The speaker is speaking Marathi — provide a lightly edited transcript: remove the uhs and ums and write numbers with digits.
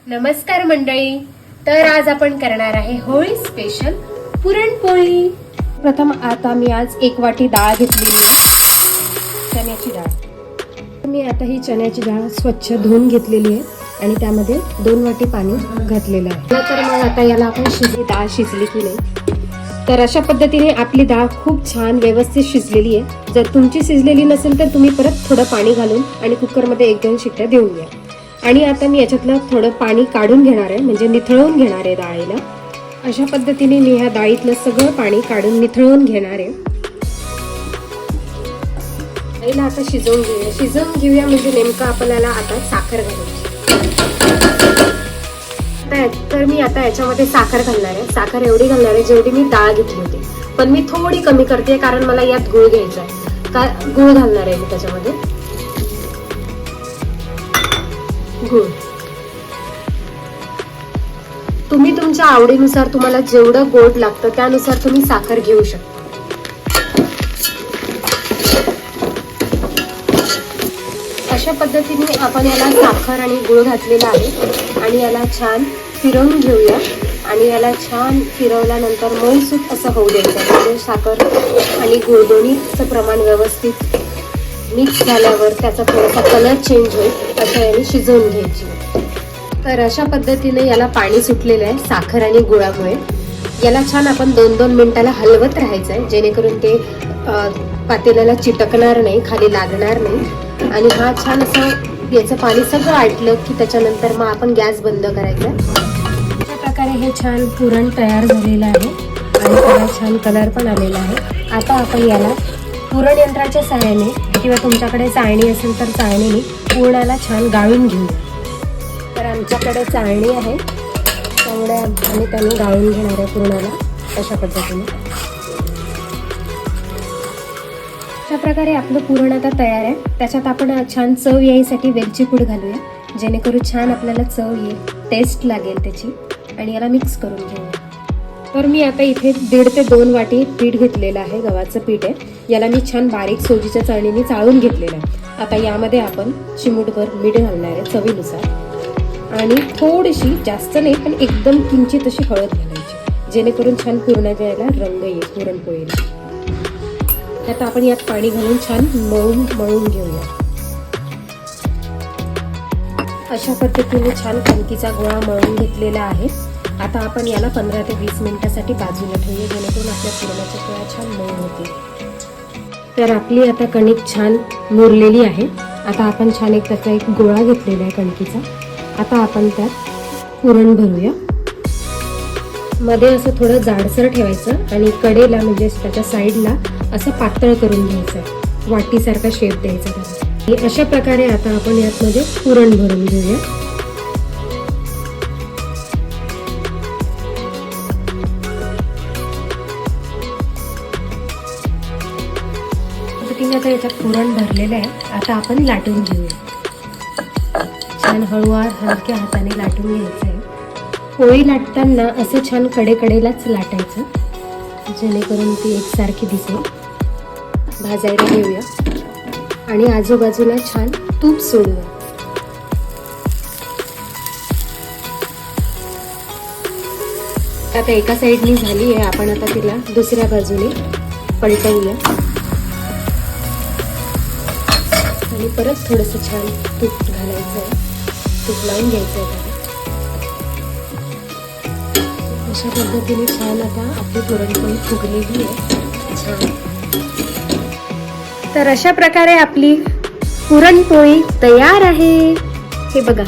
नमस्कार मंडळी. तर आज आपण करणार आहे होळी स्पेशल पुरणपोळी. प्रथम आता मी आज 1 वाटी डाळ घेतलेली आहे, चण्याची डाळ. मी आता ही चण्याची डाळ स्वच्छ धुवून घेतलेली आहे आणि त्यामध्ये 2 वाटी पाणी घातलेलं आहे. तर मग आता याला आपण डाळ शिजली की नाही, तर अशा पद्धतीने आपली डाळ खूप छान व्यवस्थित शिजलेली आहे. जर तुमची शिजलेली नसेल तर तुम्ही परत थोडं पाणी घालून आणि कुकरमध्ये 1-2 शिट्ट्या देऊन घ्या. आणि आता मी याच्यातलं थोडं पाणी काढून घेणार आहे, म्हणजे निथळवून घेणार आहे डाळीला. अशा पद्धतीने मी ह्या डाळीतलं सगळं पाणी काढून निथळवून घेणार आहे. डाळीला आता शिजवून घेऊया म्हणजे नेमकं आपल्याला आता साखर घालायची. तर मी आता याच्यामध्ये साखर घालणार आहे. साखर एवढी घालणार आहे जेवढी मी डाळ घेतली होती, पण मी थोडी कमी करते कारण मला यात गुळ घ्यायचा आहे. गुळ घालणार आहे मी त्याच्यामध्ये. गुळ तुम्ही तुमच्या आवडीनुसार, तुम्हाला जेवढं गोड लागतं त्यानुसार तुम्ही साखर घेऊ शकता. अशा पद्धतीने आपण याला साखर आणि गुळ घातलेला आहे आणि याला छान फिरवून घेऊया. आणि याला छान फिरवल्यानंतर मऊसूत असं होऊ द्यायचं, म्हणजे साखर आणि गुळ दोन्हीचं प्रमाण व्यवस्थित मिक्स झाल्यावर त्याचा थोडासा कलर चेंज होईल असं याने शिजवून घ्यायची. तर अशा पद्धतीने याला पाणी सुटलेलं आहे साखर आणि गुळामुळे. याला छान आपण 2-2 मिनिटाला हलवत राहायचं आहे, जेणेकरून ते पातेल्याला चिटकणार नाही, खाली लागणार नाही. आणि हा छान असं याचं पाणी सगळं आटलं की त्याच्यानंतर मग आपण गॅस बंद करायचा. अशा प्रकारे हे छान पुरण तयार झालेलं आहे आणि त्याला छान कलर पण आलेला आहे. आता आपण याला पुरण यंत्राच्या सहाय्याने किंवा तुमच्याकडे चाळणी असेल तर चाळणीने पुरणाला छान गाळून घेऊया. तर आमच्याकडे चाळणी आहे त्यामुळे आम्ही त्याने गाळून घेणार आहे पुरणाला अशा पद्धतीने. अशा प्रकारे आपलं पुरण आता तयार आहे. त्याच्यात आपण छान चव यायसाठी वेलची पूड घालूया, जेणेकरून छान आपल्याला चव येईल, टेस्ट लागेल त्याची. आणि याला मिक्स करून घेऊया. तर मी आता इथे 1.5 ते 2 वाटी पीठ घेतलेलं आहे, गव्हाचं पीठ आहे. याला मी छान बारीक सोजीच्या चाळणीने चाळून घेतलेलं आहे. आता यामध्ये आपण चिमूटभर मीठ घालणार आहे चवीनुसार आणि थोडीशी, जास्त नाही पण एकदम किंचित अशी हळद घालायची, जेणेकरून छान पुरणाच्या याला रंग येईल पुरणपोळीला. आता आपण यात पाणी घालून छान मळून घेऊया. अशा पद्धतीने छान कणकीचा गोळा मळून घेतलेला आहे. आता आपण याला 15 ते 20 मिनिटासाठी बाजूला ठेवूया, जेणेकरून आपल्या पुरणाच्या पोळ्या छान मऊ होतील. तर आपली आता कणिक छान मुरलेली आहे. आता आपण छान त्याचा एक गोळा घेतलेला आहे कणकीचा. आता आपण त्यात पुरण भरूया. मध्ये असं थोडं जाडसर ठेवायचं आणि कडेला म्हणजे त्याच्या साईडला असं पातळ करून घ्यायचं, वाटीसारखा शेप द्यायचा त्याला. अशा प्रकारे आता आपण यातमध्ये पुरण भरून घेऊया. आता याच्यात पुरण भरलेलं आहे. आता आपण लाटून घेऊया. छान हळूवार हलक्या हाताने लाटून घ्यायचं आहे. पोळी लाटताना असं छान कडेकडेलाच लाटायचं, जेणेकरून ती एकसारखी दिसेल. भाजायला घेऊया आणि आजूबाजूला छान तूप सोडूया. आता एका साईडनी झाली आहे, आपण आता तिला दुसऱ्या बाजूने पलटवूया आणि परत थोडंसं छान तूप घालायचं आहे, तूप लावून घ्यायचं आहे. अशा पद्धतीने छान आता आपली पुरणपोळी फुगलेली आहे छान. तर अशा प्रकारे आपली पुरणपोळी तयार आहे. हे बघा.